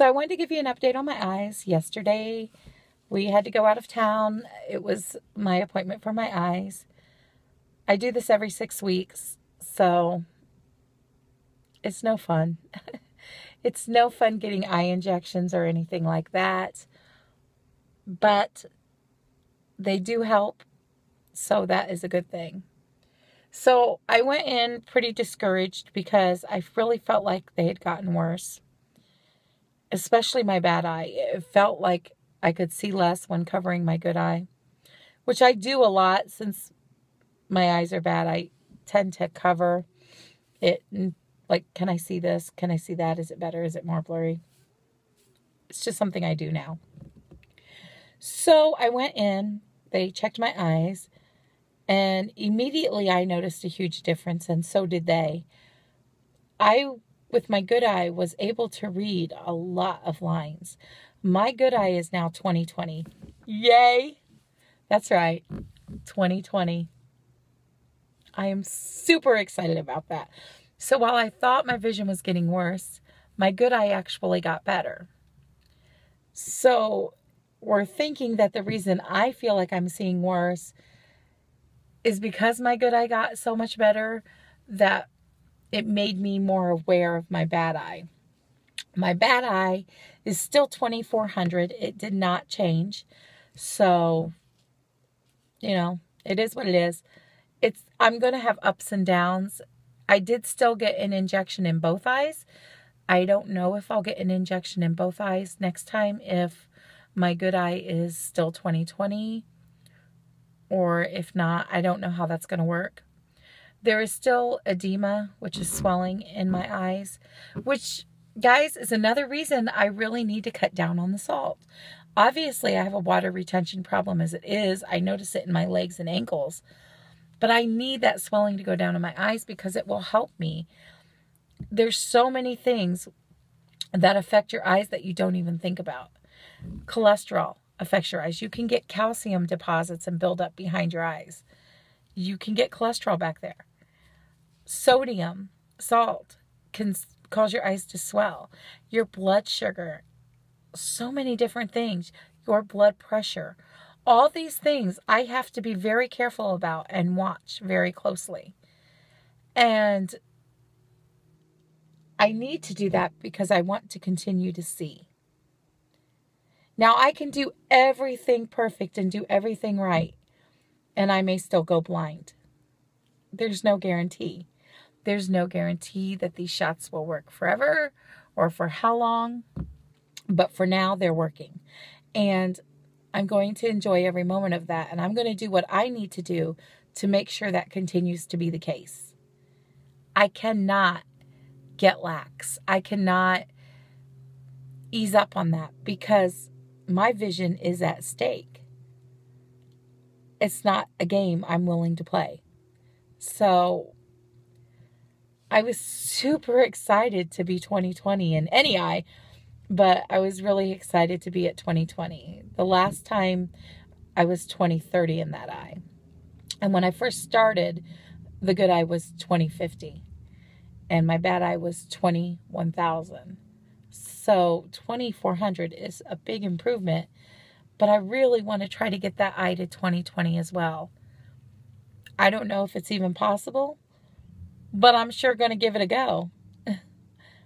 So I wanted to give you an update on my eyes. Yesterday, we had to go out of town. It was my appointment for my eyes. I do this every 6 weeks, so it's no fun. It's no fun getting eye injections or anything like that, but they do help, so that is a good thing. So I went in pretty discouraged because I really felt like they had gotten worse, especially my bad eye. It felt like I could see less when covering my good eye, which I do a lot since my eyes are bad. I tend to cover it. Like, can I see this? Can I see that? Is it better? Is it more blurry? It's just something I do now. So I went in, they checked my eyes, and immediately I noticed a huge difference, and so did they. I, with my good eye, was able to read a lot of lines. My good eye is now 20/20. Yay! That's right, 20/20. I am super excited about that. So while I thought my vision was getting worse, my good eye actually got better. So we're thinking that the reason I feel like I'm seeing worse is because my good eye got so much better that it made me more aware of my bad eye. My bad eye is still 2400. It did not change. So, it is what it is. I'm going to have ups and downs. I did still get an injection in both eyes. I don't know if I'll get an injection in both eyes next time if my good eye is still 20/20, or if not, I don't know how that's going to work. There is still edema, which is swelling in my eyes, which, guys, is another reason I really need to cut down on the salt. Obviously, I have a water retention problem as it is. I notice it in my legs and ankles. But I need that swelling to go down in my eyes because it will help me. There's so many things that affect your eyes that you don't even think about. Cholesterol affects your eyes. You can get calcium deposits and build up behind your eyes. You can get cholesterol back there. Sodium, salt, can cause your eyes to swell. Your blood sugar, so many different things. Your blood pressure. All these things I have to be very careful about and watch very closely. And I need to do that because I want to continue to see. Now, I can do everything perfect and do everything right, and I may still go blind. There's no guarantee. There's no guarantee that these shots will work forever or for how long, but for now, they're working. And I'm going to enjoy every moment of that, and I'm going to do what I need to do to make sure that continues to be the case. I cannot get lax. I cannot ease up on that because my vision is at stake. It's not a game I'm willing to play. So I was super excited to be 20/20 in any eye, but I was really excited to be at 20/20. The last time I was 20/30 in that eye. And when I first started, the good eye was 20/50. And my bad eye was 21,000. So 2,400 is a big improvement. But I really want to try to get that eye to 20/20 as well. I don't know if it's even possible, but I'm sure going to give it a go.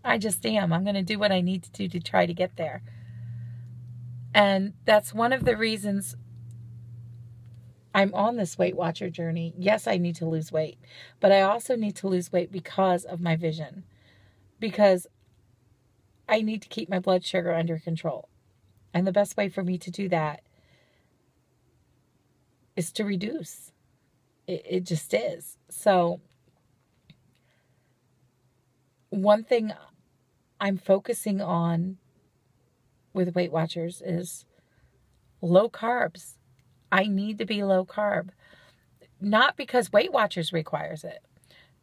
I just am. I'm going to do what I need to do to try to get there. And that's one of the reasons I'm on this Weight Watcher journey. Yes, I need to lose weight, but I also need to lose weight because of my vision. Because I need to keep my blood sugar under control. And the best way for me to do that is to reduce. It just is. So one thing I'm focusing on with Weight Watchers is low carbs. I need to be low carb. Not because Weight Watchers requires it,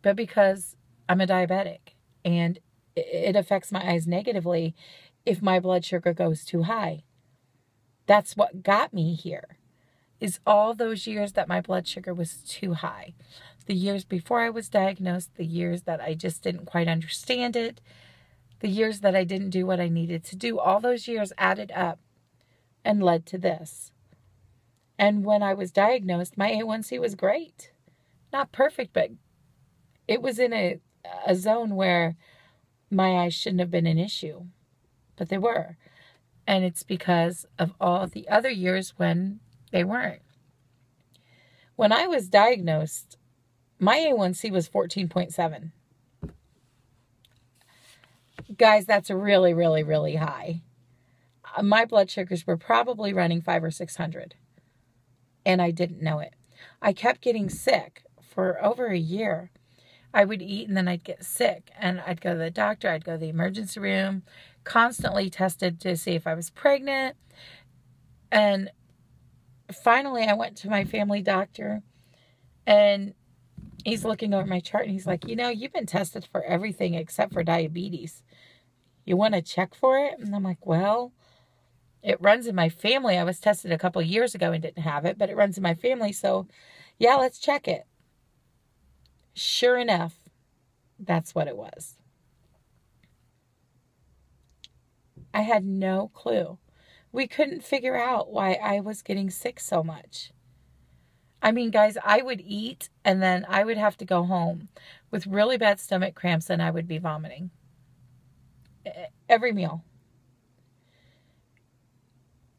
but because I'm a diabetic and it affects my eyes negatively if my blood sugar goes too high. That's what got me here, is all those years that my blood sugar was too high. The years before I was diagnosed, the years that I just didn't quite understand it, The years that I didn't do what I needed to do, all those years added up and led to this. And when I was diagnosed, my A1C was great. Not perfect, but it was in a zone where my eyes shouldn't have been an issue. But they were. And it's because of all the other years when they weren't. When I was diagnosed, my A1C was 14.7. Guys, that's really, really, really high. My blood sugars were probably running 500 or 600. And I didn't know it. I kept getting sick for over a year. I would eat and then I'd get sick. And I'd go to the doctor. I'd go to the emergency room. Constantly tested to see if I was pregnant. And finally I went to my family doctor. And he's looking over my chart and he's like, you've been tested for everything except for diabetes. You want to check for it? And I'm like, well, it runs in my family. I was tested a couple of years ago and didn't have it, but it runs in my family. So yeah, let's check it. Sure enough, that's what it was. I had no clue. We couldn't figure out why I was getting sick so much. I mean, guys, I would eat and then I would have to go home with really bad stomach cramps and I would be vomiting. Every meal.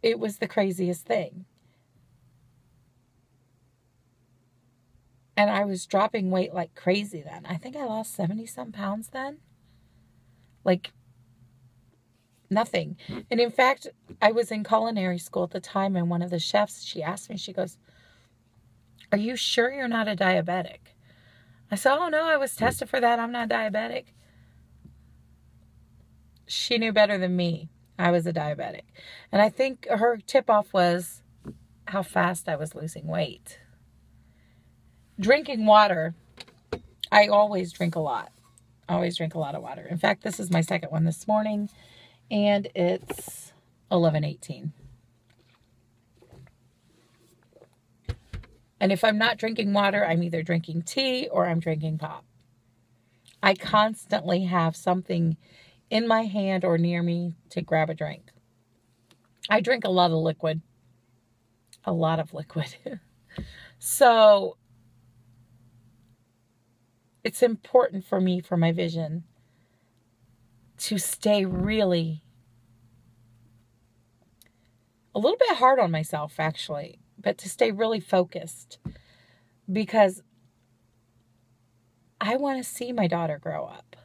It was the craziest thing. And I was dropping weight like crazy then. I think I lost 70-some pounds then. Like nothing. And in fact, I was in culinary school at the time and one of the chefs, she asked me, she goes, "Are you sure you're not a diabetic?" I said, "Oh no, I was tested for that. I'm not diabetic." She knew better than me. I was a diabetic. And I think her tip-off was how fast I was losing weight. Drinking water. I always drink a lot. I always drink a lot of water. In fact, this is my second one this morning. And it's 11:18. And if I'm not drinking water, I'm either drinking tea or I'm drinking pop. I constantly have something in my hand or near me to grab a drink. I drink a lot of liquid. A lot of liquid. So it's important for me, for my vision, to stay really a little bit hard on myself, actually, but to stay really focused because I want to see my daughter grow up.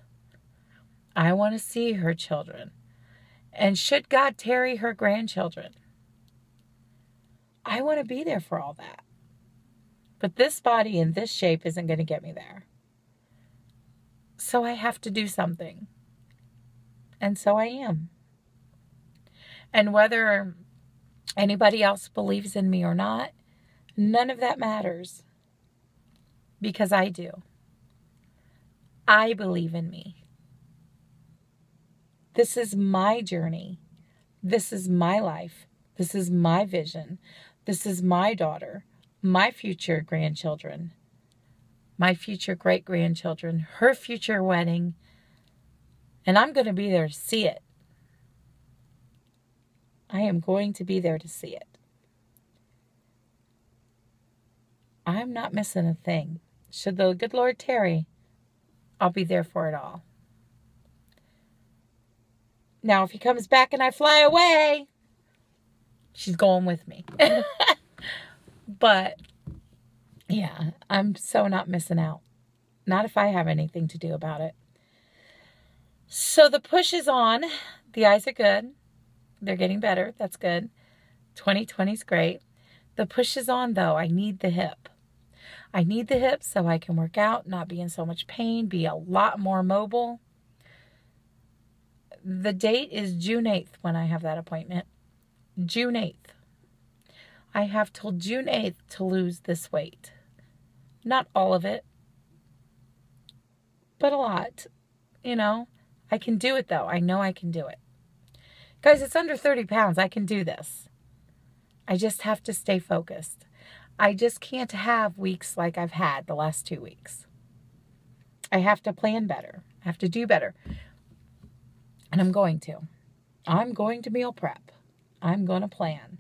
I want to see her children. And should God tarry, her grandchildren. I want to be there for all that. But this body in this shape isn't going to get me there. So I have to do something. And so I am. And whether anybody else believes in me or not, none of that matters. Because I do. I believe in me. This is my journey. This is my life. This is my vision. This is my daughter, my future grandchildren, my future great-grandchildren, her future wedding. And I'm going to be there to see it. I am going to be there to see it. I'm not missing a thing. Should the good Lord tarry, I'll be there for it all. Now, if he comes back and I fly away, she's going with me. But, yeah, I'm so not missing out. Not if I have anything to do about it. So the push is on. The eyes are good. They're getting better. That's good. 2020 is great. The push is on, though. I need the hip. I need the hip so I can work out, not be in so much pain, be a lot more mobile. The date is June 8th when I have that appointment. June 8th. I have till June 8th to lose this weight. Not all of it, but a lot. You know, I can do it though. I know I can do it. Guys, it's under 30 pounds. I can do this. I just have to stay focused. I just can't have weeks like I've had the last 2 weeks. I have to plan better. I have to do better. And I'm going to. I'm going to meal prep. I'm going to plan.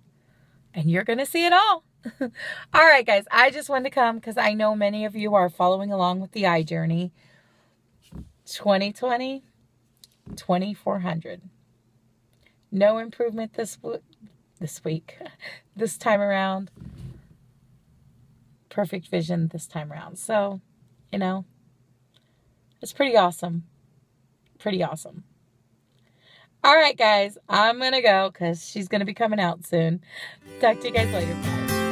And you're going to see it all. All right, guys. I just wanted to come because I know many of you are following along with the eye journey. 2020, 2400. No improvement this week. This time around. Perfect vision this time around. So, you know, it's pretty awesome. Pretty awesome. All right, guys. I'm going to go because she's going to be coming out soon. Talk to you guys later. Bye.